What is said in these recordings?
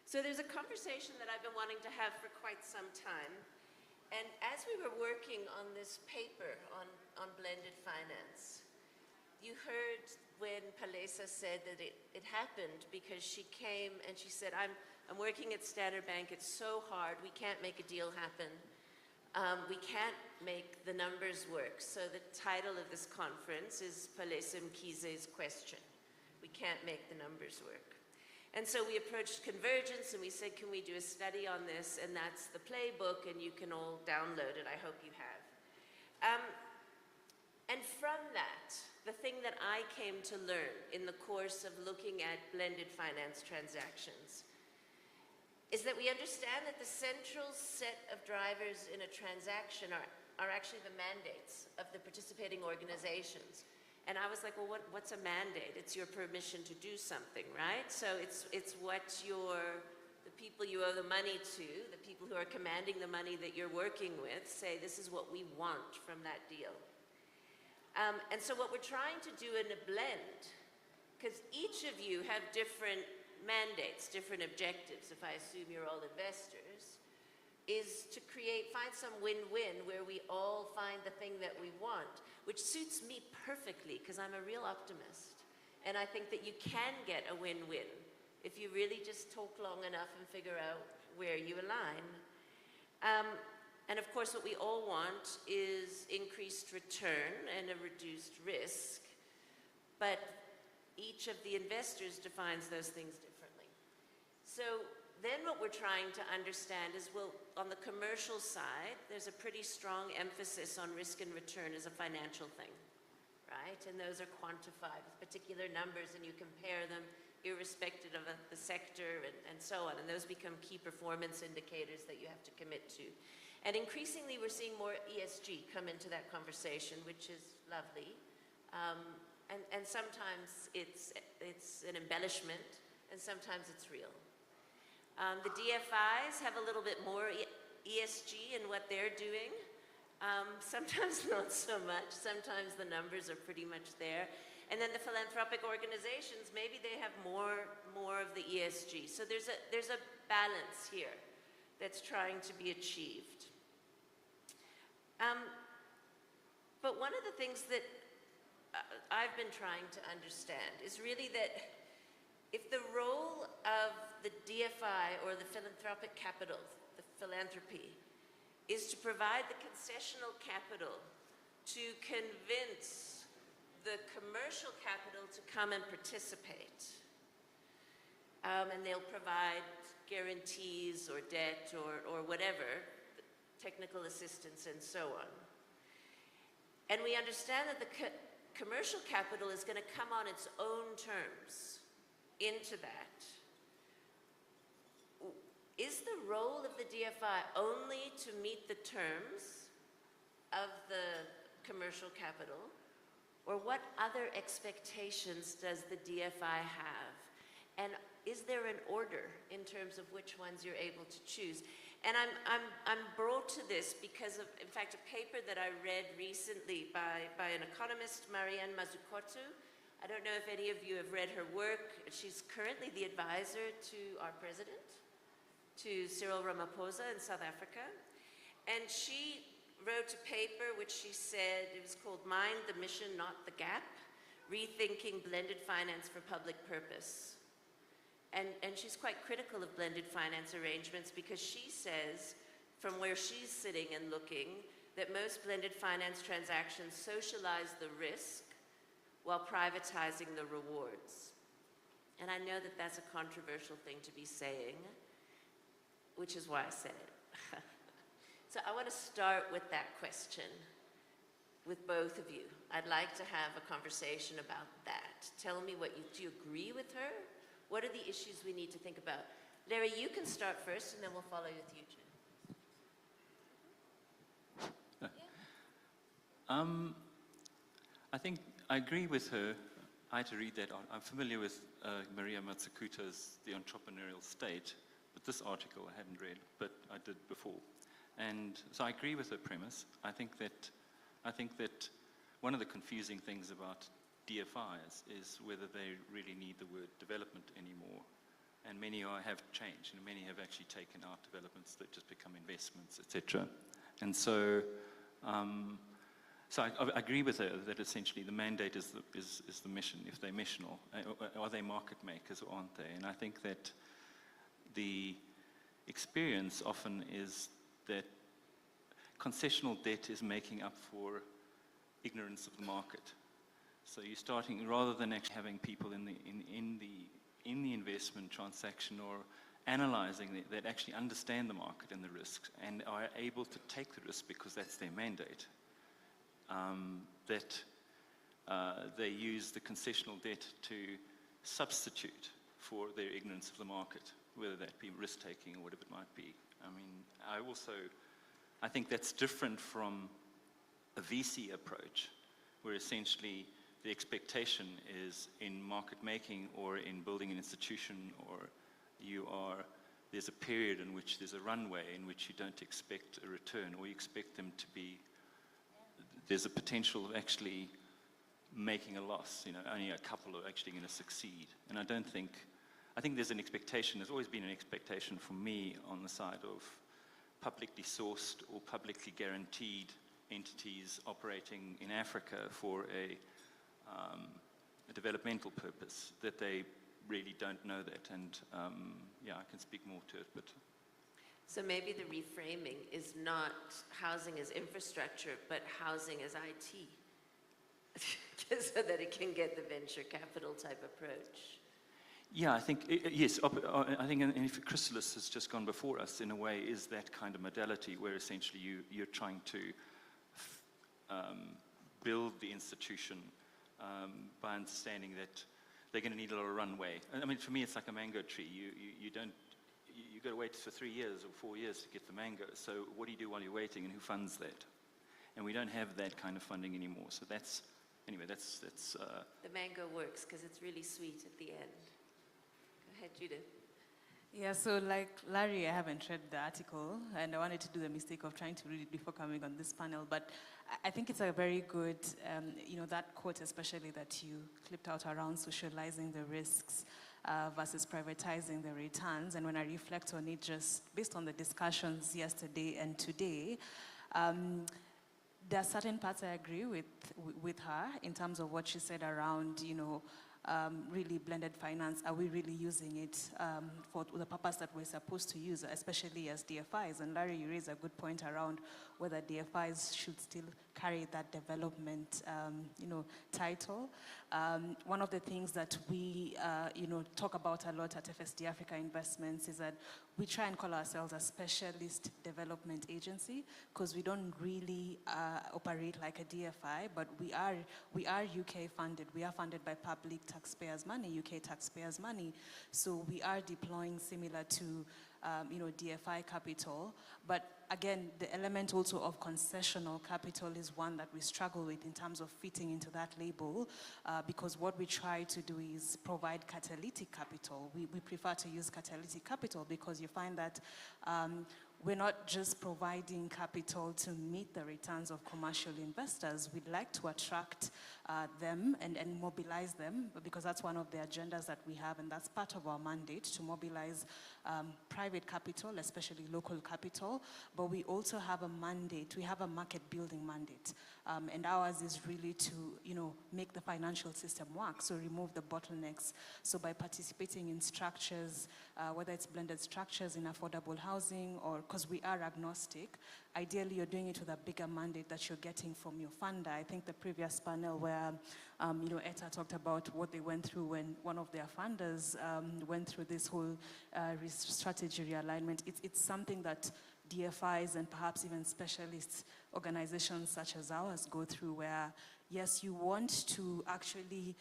So there's a conversation that I've been wanting to have for quite some time. And as we were working on this paper on blended finance, you heard when Palesa said that it happened because she came and she said, I'm working at Standard Bank, it's so hard, we can't make a deal happen. We can't make the numbers work. So the title of this conference is Palesa Mkhize's question. We can't make the numbers work. And so we approached Convergence and we said, can we do a study on this? And that's the playbook, and you can all download it. I hope you have. And from that, the thing that I came to learn in the course of looking at blended finance transactions is that we understand that the central set of drivers in a transaction are actually the mandates of the participating organizations. And I was like, well, what's a mandate? It's your permission to do something, right? So it's what the people you owe the money to, the people who are commanding the money that you're working with, say this is what we want from that deal. And so what we're trying to do in a blend, because each of you have different mandates, different objectives, if I assume you're all investors, is to find some win-win where we all find the thing that we want, which suits me perfectly because I'm a real optimist. And I think that you can get a win-win if you really just talk long enough and figure out where you align. And of course, what we all want is increased return and a reduced risk, but each of the investors defines those things differently. So then what we're trying to understand is, well, on the commercial side, there's a pretty strong emphasis on risk and return as a financial thing, right? And those are quantified with particular numbers, and you compare them irrespective of the sector and so on. And those become key performance indicators that you have to commit to. And increasingly, we're seeing more ESG come into that conversation, which is lovely. And sometimes it's an embellishment, and sometimes it's real. The DFIs have a little bit more ESG in what they're doing. Sometimes not so much. Sometimes the numbers are pretty much there. And then the philanthropic organizations, maybe they have more of the ESG. So there's a balance here that's trying to be achieved. But one of the things that I've been trying to understand is really that if the role of the DFI or the philanthropic capital, the philanthropy, is to provide the concessional capital to convince the commercial capital to come and participate, and they'll provide guarantees or debt or whatever, technical assistance and so on. And we understand that the commercial capital is going to come on its own terms into that. Is the role of the DFI only to meet the terms of the commercial capital, or what other expectations does the DFI have? And is there an order in terms of which ones you're able to choose? And I'm brought to this because of, in fact, a paper that I read recently by an economist, Marianne Mazzucato. I don't know if any of you have read her work. She's currently the advisor to our president, to Cyril Ramaphosa in South Africa. And she wrote a paper which she said, it was called Mind the Mission, Not the Gap, Rethinking Blended Finance for Public Purpose. And she's quite critical of blended finance arrangements because she says, from where she's sitting and looking, that most blended finance transactions socialize the risk while privatizing the rewards. And I know that that's a controversial thing to be saying, which is why I said it. So I want to start with that question with both of you. I'd like to have a conversation about that. Tell me do you agree with her? What are the issues we need to think about? Larry, you can start first, and then we'll follow with you, Judith. Yeah. I think I agree with her. I had to read that. I'm familiar with Maria Mazzucato's The Entrepreneurial State, but this article I hadn't read, but I did before. And so I agree with her premise. I think that one of the confusing things about DFIs is whether they really need the word development anymore. and many have changed, and many have actually taken out developments that just become investments, etc. And so, I agree with her that essentially the mandate is the mission. If they're missional, are they market makers or aren't they? And I think that the experience often is that concessional debt is making up for ignorance of the market. So you're starting, rather than actually having people in the investment transaction or analyzing that actually understand the market and the risks and are able to take the risk because that's their mandate, they use the concessional debt to substitute for their ignorance of the market, whether that be risk-taking or whatever it might be. I mean, I think that's different from a VC approach, where essentially the expectation is in market making or in building an institution, or there's a period in which there's a runway in which you don't expect a return, or you expect them to be, there's a potential of actually making a loss. Only a couple are actually going to succeed. And I think there's an expectation, there's always been an expectation from me on the side of publicly sourced or publicly guaranteed entities operating in Africa for a developmental purpose, that they really don't know that. And I can speak more to it, but... So maybe the reframing is not housing as infrastructure, but housing as IT, so that it can get the venture capital type approach. Yeah, I think, yes, I think if Chrysalis has just gone before us, in a way, is that kind of modality where essentially you're trying to build the institution by understanding that they're going to need a lot of runway. I mean, for me, it's like a mango tree. You've got to wait for 3 years or 4 years to get the mango. So what do you do while you're waiting, and who funds that? And we don't have that kind of funding anymore. So that's The mango works because it's really sweet at the end. Go ahead, Judith. Yeah, so like Larry, I haven't read the article, and I wanted to do the mistake of trying to read it before coming on this panel, but I think it's a very good, that quote especially that you clipped out around socializing the risks versus privatizing the returns. And when I reflect on it, just based on the discussions yesterday and today, there are certain parts I agree with her in terms of what she said around, really blended finance. Are we really using it for the purpose that we're supposed to use, especially as DFIs? And Larry, you raised a good point around whether DFIs should still carry that development, title. One of the things that we, talk about a lot at FSD Africa Investments is that we try and call ourselves a specialist development agency because we don't really operate like a DFI, but we are UK funded. We are funded by public taxpayers' money, UK taxpayers' money. So we are deploying similar to DFI capital. But again, the element also of concessional capital is one that we struggle with in terms of fitting into that label, because what we try to do is provide catalytic capital. We prefer to use catalytic capital because you find that we're not just providing capital to meet the returns of commercial investors. We'd like to attract them and mobilize them, because that's one of the agendas that we have, and that's part of our mandate, to mobilize private capital, especially local capital. But we also have a mandate, we have a market building mandate. And ours is really to, make the financial system work, so remove the bottlenecks. So by participating in structures, whether it's blended structures in affordable housing, or because we are agnostic, ideally you're doing it with a bigger mandate that you're getting from your funder. I think the previous panel where, ETA talked about what they went through when one of their funders went through this whole strategy realignment. It's something that DFIs and perhaps even specialist organizations such as ours go through, where, yes, you want to actually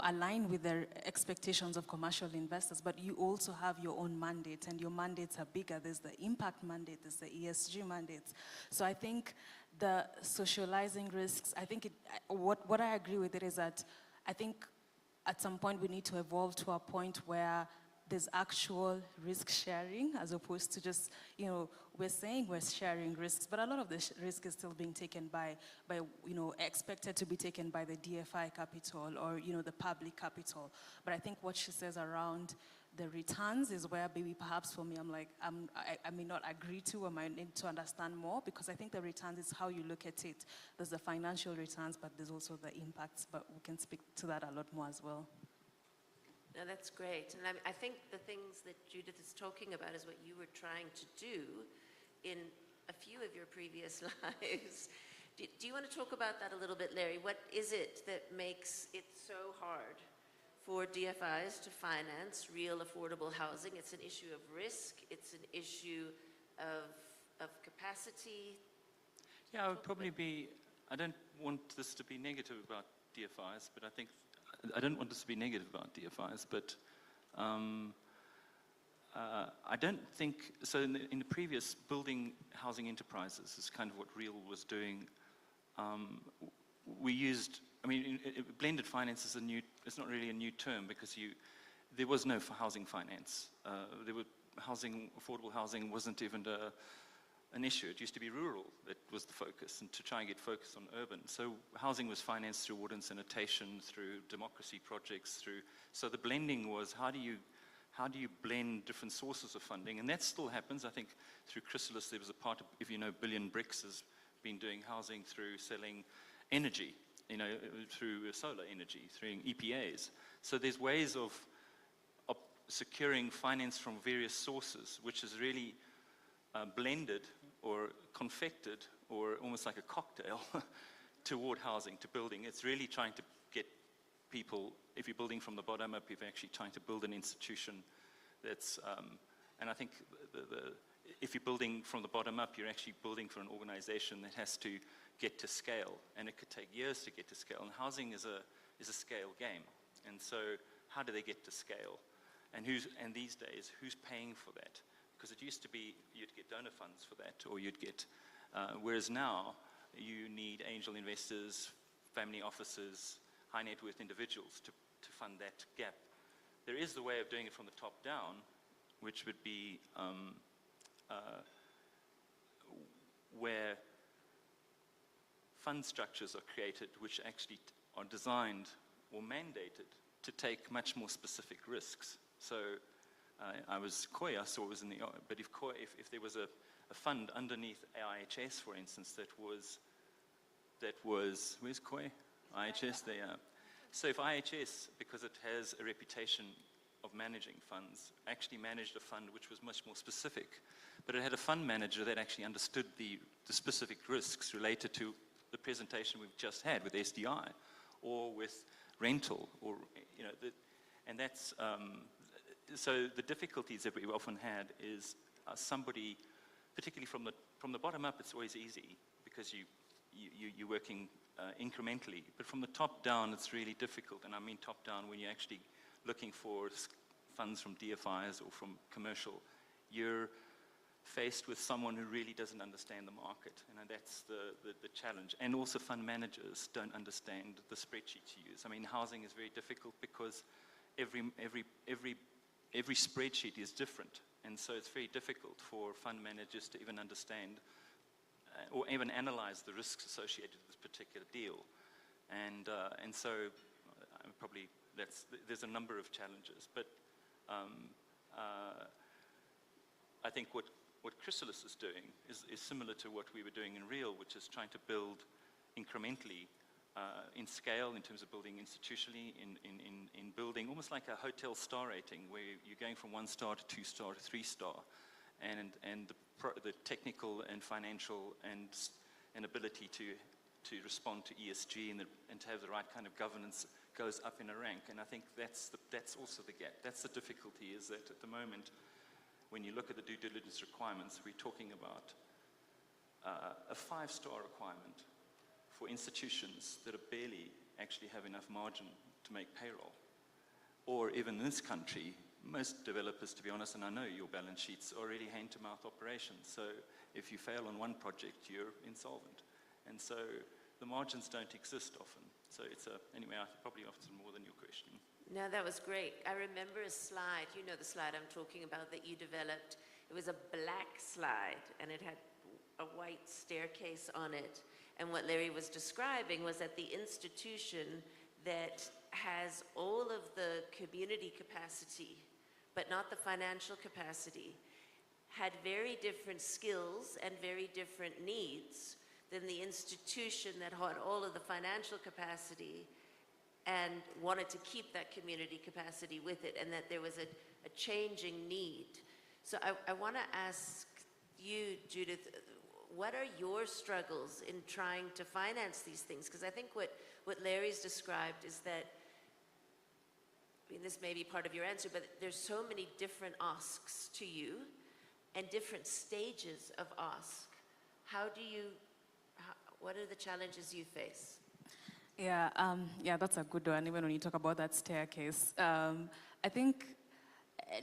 align with the expectations of commercial investors, but you also have your own mandates, and your mandates are bigger. There's the impact mandate, there's the ESG mandates. So I think the socializing risks, I think what I agree with it is that I think at some point we need to evolve to a point where there's actual risk sharing as opposed to just, you know, we're saying we're sharing risks, but a lot of the risk is still being taken by, you know, expected to be taken by the DFI capital or, you know, the public capital. But I think what she says around the returns is where maybe perhaps for me, I'm like, I may not agree to, or might need to understand more, because I think the returns is how you look at it. There's the financial returns, but there's also the impacts, but we can speak to that a lot more as well. No, that's great. And I think the things that Judith is talking about is what you were trying to do in a few of your previous lives. Do you want to talk about that a little bit, Larry? What is it that makes it so hard for DFIs to finance real affordable housing? It's an issue of risk. It's an issue of capacity. Yeah, I would probably be, I don't want this to be negative about DFIs, but I don't want this to be negative about DFIs, but I don't think, so in the previous building housing enterprises is kind of what REAL was doing. We used, I mean, blended finance is it's not really a new term, because there was no housing finance. Affordable housing wasn't even an issue. It used to be rural that was the focus, and to try and get focused on urban. So housing was financed through water and sanitation, through democracy projects, so the blending was how do you blend different sources of funding? And that still happens. I think through Chrysalis there was a part of, if you know, Billion Bricks has been doing housing through selling energy, you know, through solar energy, through EPAs. So there's ways of securing finance from various sources, which is really blended or confected or almost like a cocktail toward housing, to building. It's really trying to get people, if you're building from the bottom up, you're actually trying to build an institution that's, and I think if you're building from the bottom up, you're actually building for an organization that has to get to scale, and it could take years to get to scale. And housing is a scale game. And so how do they get to scale? And these days, who's paying for that? Because it used to be you'd get donor funds for that, or you'd get, whereas now you need angel investors, family offices, high net worth individuals to fund that gap. There is the way of doing it from the top down, which would be where fund structures are created which actually are designed or mandated to take much more specific risks. So Kecia saw it was in the, but if there was a fund underneath IHS, for instance, that was where's Kecia? IHS, they are. So if IHS, because it has a reputation of managing funds, actually managed a fund which was much more specific, but it had a fund manager that actually understood the specific risks related to the presentation we've just had with SDI, or with rental, or, you know, and that's, so the difficulties that we've often had is somebody, particularly from the bottom up, it's always easy because you're working incrementally, but from the top down, it's really difficult. And I mean top down when you're actually looking for funds from DFIs or from commercial, you're faced with someone who really doesn't understand the market, and that's the challenge. And also fund managers don't understand the spreadsheets you use. I mean, housing is very difficult because every spreadsheet is different, and so it's very difficult for fund managers to even understand or even analyze the risks associated with this particular deal. And so probably there's a number of challenges, but I think what Chrysalis is doing is similar to what we were doing in REAL, which is trying to build incrementally in scale, in terms of building institutionally, in building almost like a hotel star rating, where you're going from 1 star to 2 star to 3 star, and the technical and financial and ability to respond to ESG and to have the right kind of governance goes up in a rank. And I think that's also the gap. That's the difficulty, is that at the moment, when you look at the due diligence requirements, we're talking about a 5-star requirement for institutions that barely actually have enough margin to make payroll. Or even in this country, most developers, to be honest, and I know your balance sheets, are already hand-to-mouth operations. So if you fail on one project, you're insolvent. And so the margins don't exist often. So it's anyway, I probably answered more than your question. No, that was great. I remember a slide, you know the slide I'm talking about that you developed. It was a black slide and it had a white staircase on it. And what Larry was describing was that the institution that has all of the community capacity, but not the financial capacity, had very different skills and very different needs than the institution that had all of the financial capacity and wanted to keep that community capacity with it, and that there was a changing need. So I want to ask you, Judith, what are your struggles in trying to finance these things? Because I think what Larry's described is that, I mean, this may be part of your answer, but there's so many different asks to you and different stages of ask. What are the challenges you face? Yeah, that's a good one, even when you talk about that staircase. I think,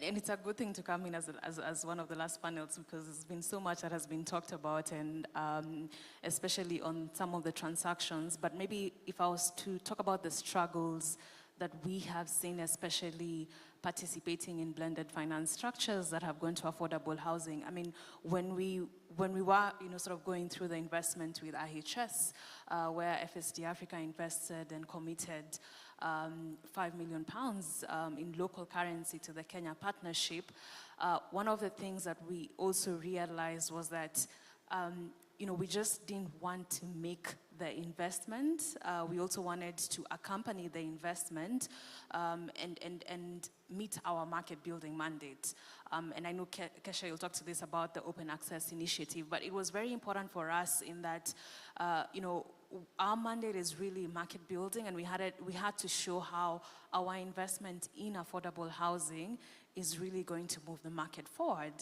and it's a good thing to come in as one of the last panels, because there's been so much that has been talked about, and especially on some of the transactions. But maybe if I was to talk about the struggles that we have seen, especially participating in blended finance structures that have gone to affordable housing. I mean, when we were, sort of going through the investment with IHS, where FSD Africa invested and committed £5 million in local currency to the Kenya partnership, one of the things that we also realized was that we just didn't want to make the investment. We also wanted to accompany the investment and meet our market building mandate. And I know Kecia will talk to this about the open access initiative, but it was very important for us in that, our mandate is really market building, and we had to show how our investment in affordable housing is really going to move the market forward.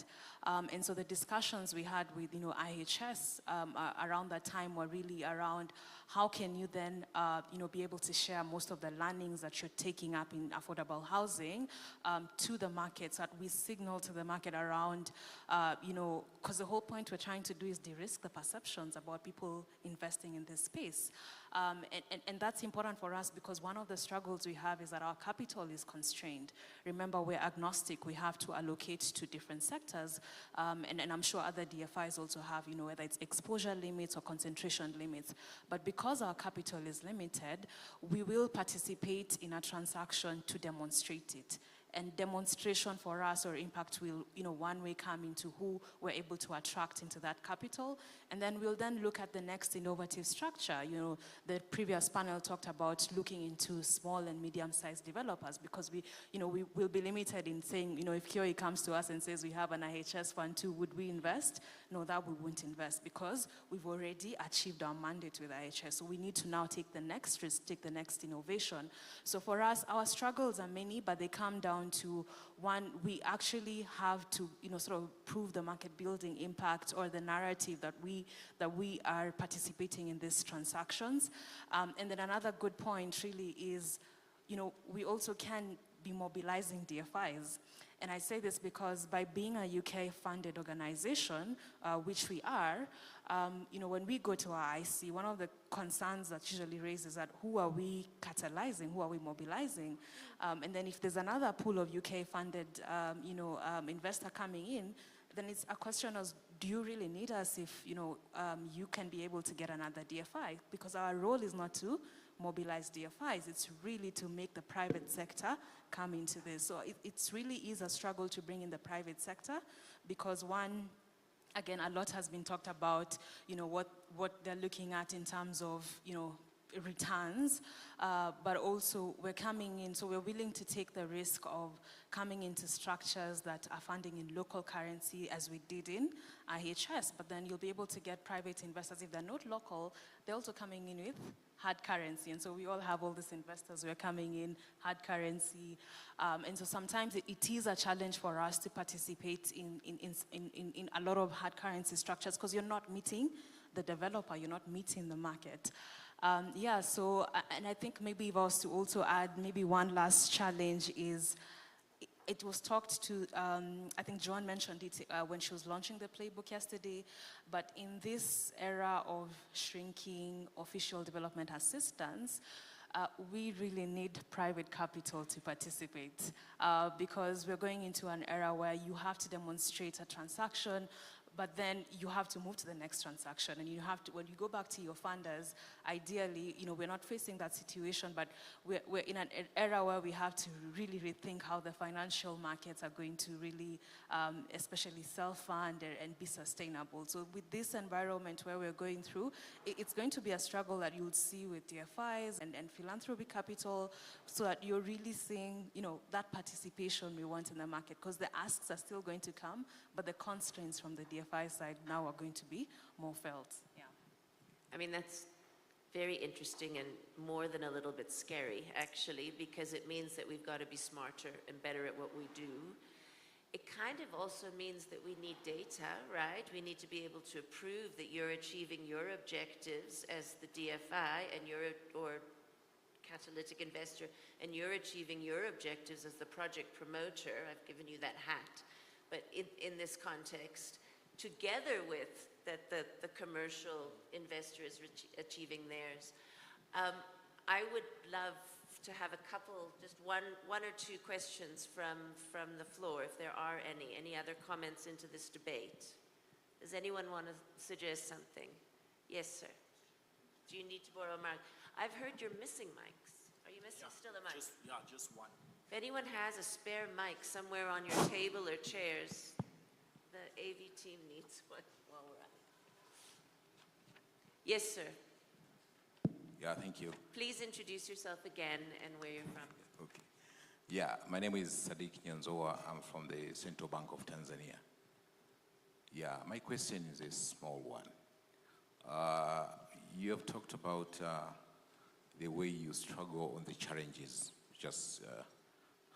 And so the discussions we had with IHS around that time were really around how can you then be able to share most of the learnings that you're taking up in affordable housing to the market, so that we signal to the market around, because the whole point we're trying to do is de-risk the perceptions about people investing in this space. And that's important for us, because one of the struggles we have is that our capital is constrained. Remember, we're agnostic. We have to allocate to different sectors. And I'm sure other DFIs also have, whether it's exposure limits or concentration limits. But because our capital is limited, we will participate in a transaction to demonstrate it. And demonstration for us, or impact, will, one way come into who we're able to attract into that capital. And then we'll then look at the next innovative structure. The previous panel talked about looking into small and medium-sized developers, because we will be limited in saying, if Kecia comes to us and says we have an IHS fund too, would we invest? No, that we won't invest, because we've already achieved our mandate with IHS. So we need to now take the next risk, take the next innovation. So for us, our struggles are many, but they come down to, one, we actually have to, sort of prove the market building impact, or the narrative that we are participating in these transactions. And then another good point really is, we also can be mobilizing DFIs. And I say this because by being a UK-funded organization, which we are, when we go to our IC, one of the concerns that usually raises is that who are we catalyzing, who are we mobilizing? And then if there's another pool of UK-funded, investor coming in, then it's a question of, do you really need us if, you can be able to get another DFI? Because our role is not to mobilize DFIs, it's really to make the private sector come into this. So it really is a struggle to bring in the private sector, because one, again, a lot has been talked about, what they're looking at in terms of, returns, but also we're coming in, so we're willing to take the risk of coming into structures that are funding in local currency, as we did in IHS, but then you'll be able to get private investors. If they're not local, they're also coming in with hard currency, and so we all have all these investors who are coming in hard currency, and so sometimes it is a challenge for us to participate in a lot of hard currency structures, because you're not meeting the developer, you're not meeting the market. So, and I think maybe if I was to also add, maybe one last challenge is, it was talked to, I think Joan mentioned it when she was launching the playbook yesterday, but in this era of shrinking official development assistance, we really need private capital to participate because we're going into an era where you have to demonstrate a transaction, but then you have to move to the next transaction, and you have to, when you go back to your funders, ideally, we're not facing that situation, but we're in an era where we have to really rethink how the financial markets are going to really, especially self-fund and be sustainable. So with this environment where we're going through, it's going to be a struggle that you'll see with DFIs and philanthropy capital, so that you're really seeing, that participation we want in the market, because the asks are still going to come, but the constraints from the DFI side now are going to be more felt. Yeah. I mean, that's very interesting and more than a little bit scary, actually, because it means that we've got to be smarter and better at what we do. It kind of also means that we need data, right? We need to be able to prove that you're achieving your objectives as the DFI and or catalytic investor, and you're achieving your objectives as the project promoter. I've given you that hat. But in this context, together with that the commercial investor is achieving theirs. I would love to have a couple, just one or two questions from the floor, if there are any. Any other comments into this debate? Does anyone want to suggest something? Yes, sir. Do you need to borrow a mic? I've heard you're missing mics. Are you missing still a mic? Just one. If anyone has a spare mic somewhere on your table or chairs, the AV team needs one while we're at it. Yes, sir. Yeah, thank you. Please introduce yourself again and where you're from. Okay. Yeah, my name is Sadiq Nyanzoa. I'm from the Central Bank of Tanzania. Yeah, my question is a small one. You have talked about the way you struggle on the challenges. Just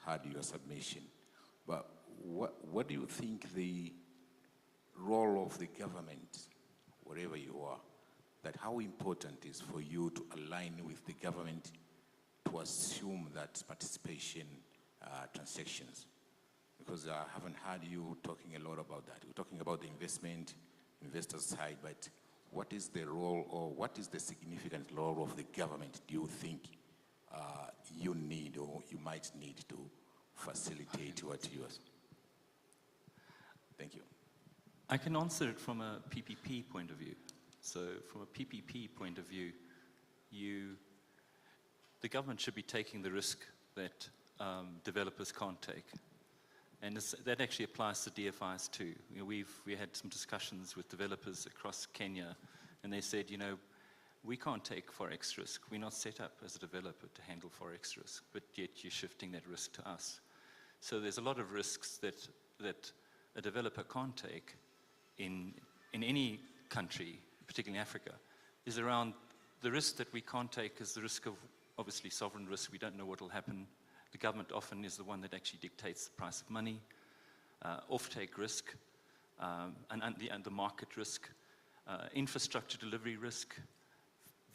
heard your submission. But what do you think the role of the government, wherever you are, that how important is for you to align with the government to assume that participation transactions? Because I haven't heard you talking a lot about that. You're talking about the investor side, but what is the role, or what is the significant role of the government, do you think you need or you might need to facilitate what you are? Thank you. I can answer it from a PPP point of view. So from a PPP point of view, the government should be taking the risk that developers can't take. And that actually applies to DFIs too. We had some discussions with developers across Kenya, and they said, we can't take Forex risk. We're not set up as a developer to handle Forex risk, but yet you're shifting that risk to us. So there's a lot of risks that a developer can't take in any country, particularly in Africa, is around the risk that we can't take is the risk of, obviously, sovereign risk. We don't know what will happen. The government often is the one that actually dictates the price of money, off-take risk, and the market risk, infrastructure delivery risk,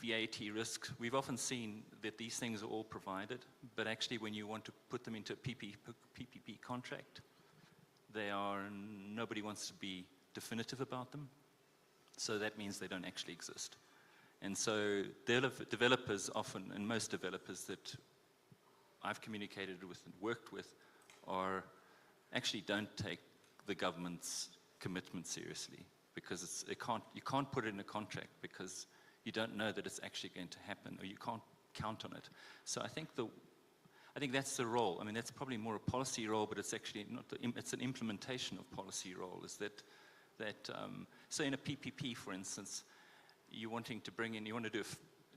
VAT risk. We've often seen that these things are all provided, but actually when you want to put them into a PPP contract, nobody wants to be definitive about them. So that means they don't actually exist. And so developers often, and most developers that I've communicated with and worked with, actually don't take the government's commitment seriously, because you can't put it in a contract because you don't know that it's actually going to happen, or you can't count on it. So I think that's the role. I mean, that's probably more a policy role, but it's actually not. It's an implementation of policy role. Is that so in a PPP, for instance, you're wanting to bring in, you want to do,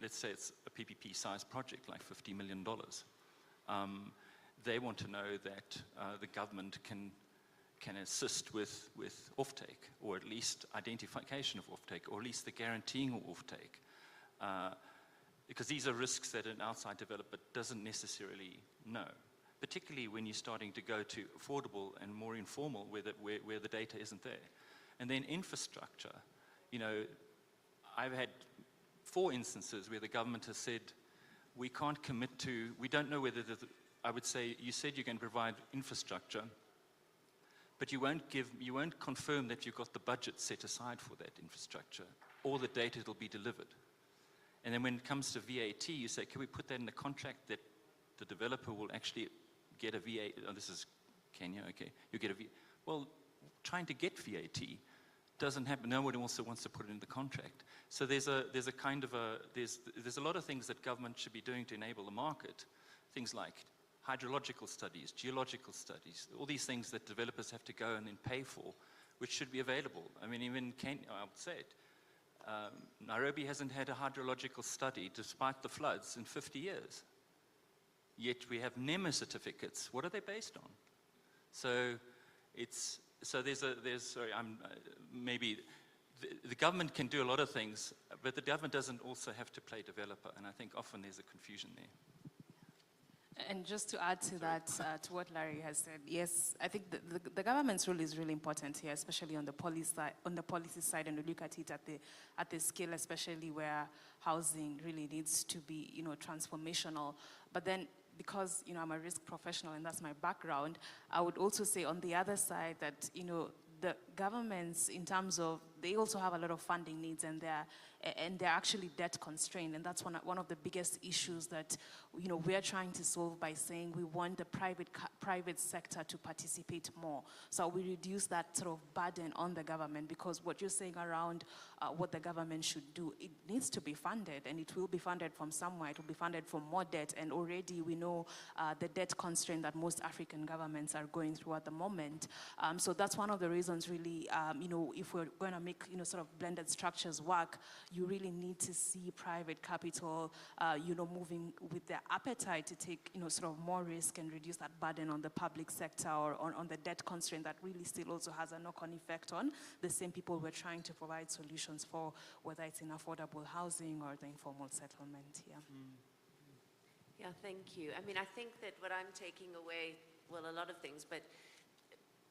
let's say it's a PPP size project like $50 million. They want to know that the government can assist with offtake, or at least identification of offtake, or at least the guaranteeing of offtake. Because these are risks that an outside developer doesn't necessarily know, particularly when you're starting to go to affordable and more informal where the data isn't there. And then infrastructure, I've had 4 instances where the government has said, we can't commit to, we don't know whether I would say, you said you're going to provide infrastructure, but you won't confirm that you've got the budget set aside for that infrastructure or the date it'll be delivered. And then when it comes to VAT, you say, can we put that in the contract that the developer will actually get a VAT? Oh, this is Kenya, okay. You get a VAT. Well, trying to get VAT doesn't happen. Nobody also wants to put it in the contract. So there's a lot of things that government should be doing to enable the market. Things like hydrological studies, geological studies, all these things that developers have to go and then pay for, which should be available. I mean, even Kenya, I would say it. Nairobi hasn't had a hydrological study despite the floods in 50 years. Yet we have NEMA certificates. What are they based on? So maybe the government can do a lot of things, but the government doesn't also have to play developer, and I think often there's a confusion there. And just to add to that, to what Larry has said, yes, I think the government's role is really important here, especially on the policy side, and we look at it at the scale, especially where housing really needs to be, transformational. But then, because I'm a risk professional and that's my background, I would also say on the other side that the governments, in terms of, they also have a lot of funding needs, and they're actually debt constrained, and that's one of the biggest issues that we're trying to solve by saying we want the private sector to participate more, so we reduce that sort of burden on the government. Because what you're saying around what the government should do, it needs to be funded, and it will be funded from somewhere. It will be funded from more debt, and already we know the debt constraint that most African governments are going through at the moment. So that's one of the reasons, really, if we're going to make sort of blended structures work, you really need to see private capital, moving with their appetite to take, sort of more risk and reduce that burden on the public sector, or on the debt constraint that really still also has a knock-on effect on the same people we're trying to provide solutions for, whether it's in affordable housing or the informal settlement. Yeah. Yeah, thank you. I mean, I think that what I'm taking away, well, a lot of things, but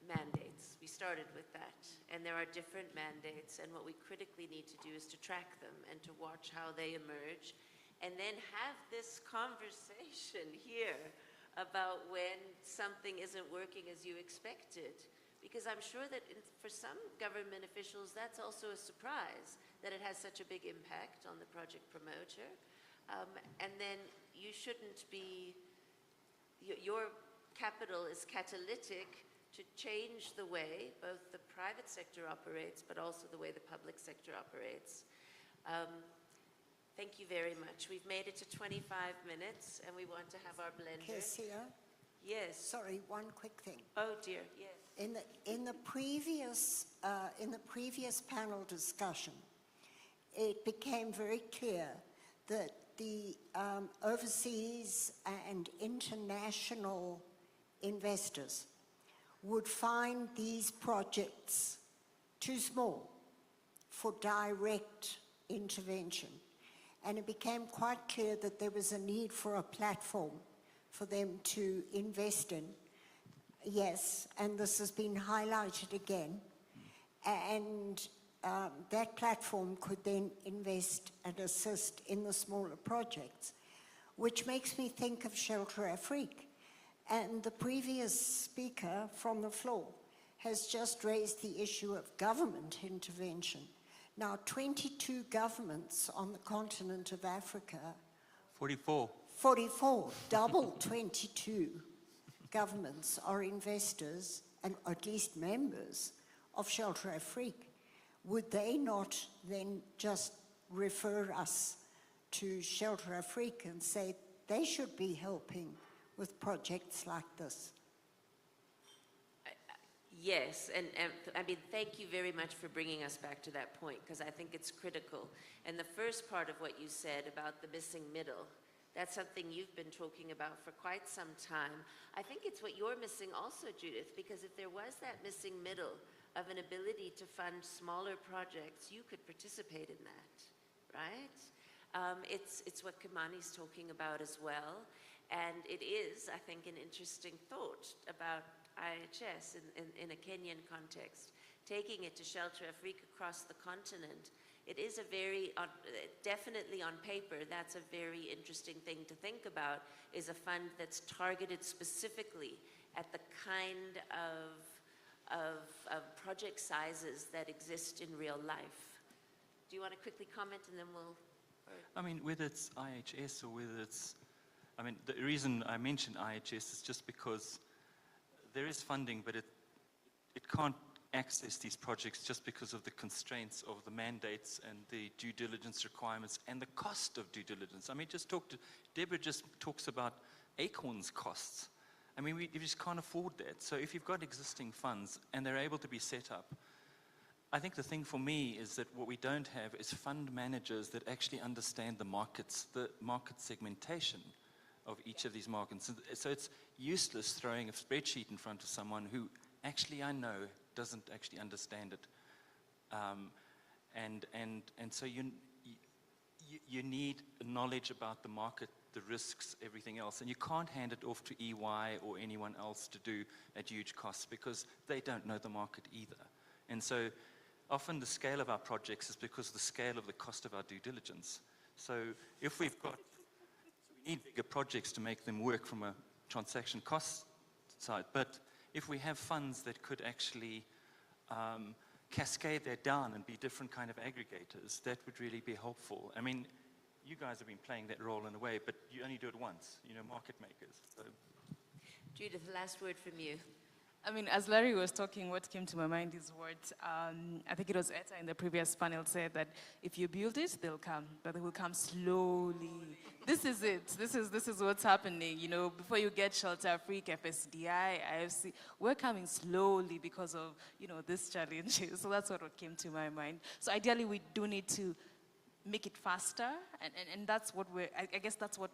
mandates. We started with that, and there are different mandates, and what we critically need to do is to track them and to watch how they emerge, and then have this conversation here about when something isn't working as you expected. Because I'm sure that for some government officials, that's also a surprise that it has such a big impact on the project promoter. And then you shouldn't be, your capital is catalytic to change the way both the private sector operates, but also the way the public sector operates. Thank you very much. We've made it to 25 minutes, and we want to have our blender. Kecia? Yes. Sorry, one quick thing. Oh dear, yes. In the previous panel discussion, it became very clear that the overseas and international investors would find these projects too small for direct intervention. And it became quite clear that there was a need for a platform for them to invest in. Yes, and this has been highlighted again. And that platform could then invest and assist in the smaller projects, which makes me think of Shelter Afrique. And the previous speaker from the floor has just raised the issue of government intervention. Now, 22 governments on the continent of Africa. 44. 44, double 22 governments are investors, and at least members of Shelter Afrique. Would they not then just refer us to Shelter Afrique and say they should be helping with projects like this? Yes, and I mean, thank you very much for bringing us back to that point, because I think it's critical. And the first part of what you said about the missing middle, that's something you've been talking about for quite some time. I think it's what you're missing also, Judith, because if there was that missing middle of an ability to fund smaller projects, you could participate in that, right? It's what Kimani's talking about as well. And it is, I think, an interesting thought about IHS in a Kenyan context, taking it to Shelter Afrique across the continent it is a very, definitely on paper, that's a very interesting thing to think about, is a fund that's targeted specifically at the kind of project sizes that exist in real life. Do you want to quickly comment and then we'll... I mean, whether it's IHS or whether it's, I mean, the reason I mention IHS is just because there is funding, but it can't access these projects just because of the constraints of the mandates and the due diligence requirements and the cost of due diligence. I mean, Deborah just talks about Acorn's costs. I mean, we just can't afford that. So if you've got existing funds and they're able to be set up, I think the thing for me is that what we don't have is fund managers that actually understand the markets, the market segmentation of each of these markets. So it's useless throwing a spreadsheet in front of someone who actually, I know, doesn't actually understand it. And so you need knowledge about the market, the risks, everything else. And you can't hand it off to EY or anyone else to do at huge costs because they don't know the market either. And so often the scale of our projects is because of the scale of the cost of our due diligence. So if we need bigger projects to make them work from a transaction cost side. But if we have funds that could actually cascade that down and be different kind of aggregators, that would really be helpful. I mean, you guys have been playing that role in a way, but you only do it once, market makers. So. Judith, last word from you. I mean, as Larry was talking, what came to my mind is what, I think it was Etta in the previous panel said that if you build it, they'll come, but they will come slowly. This is it. This is what's happening. Before you get shelter-free, FSDI, IFC, we're coming slowly because of, this challenge. So that's what came to my mind. So ideally, we do need to make it faster, and that's what I guess that's what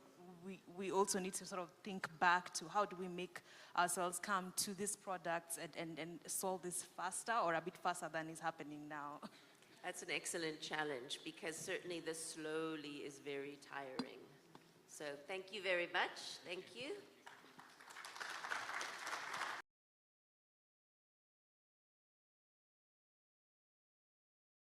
we also need to sort of think back to. How do we make ourselves come to these products and solve this faster or a bit faster than is happening now? That's an excellent challenge because certainly the slowly is very tiring. So thank you very much. Thank you.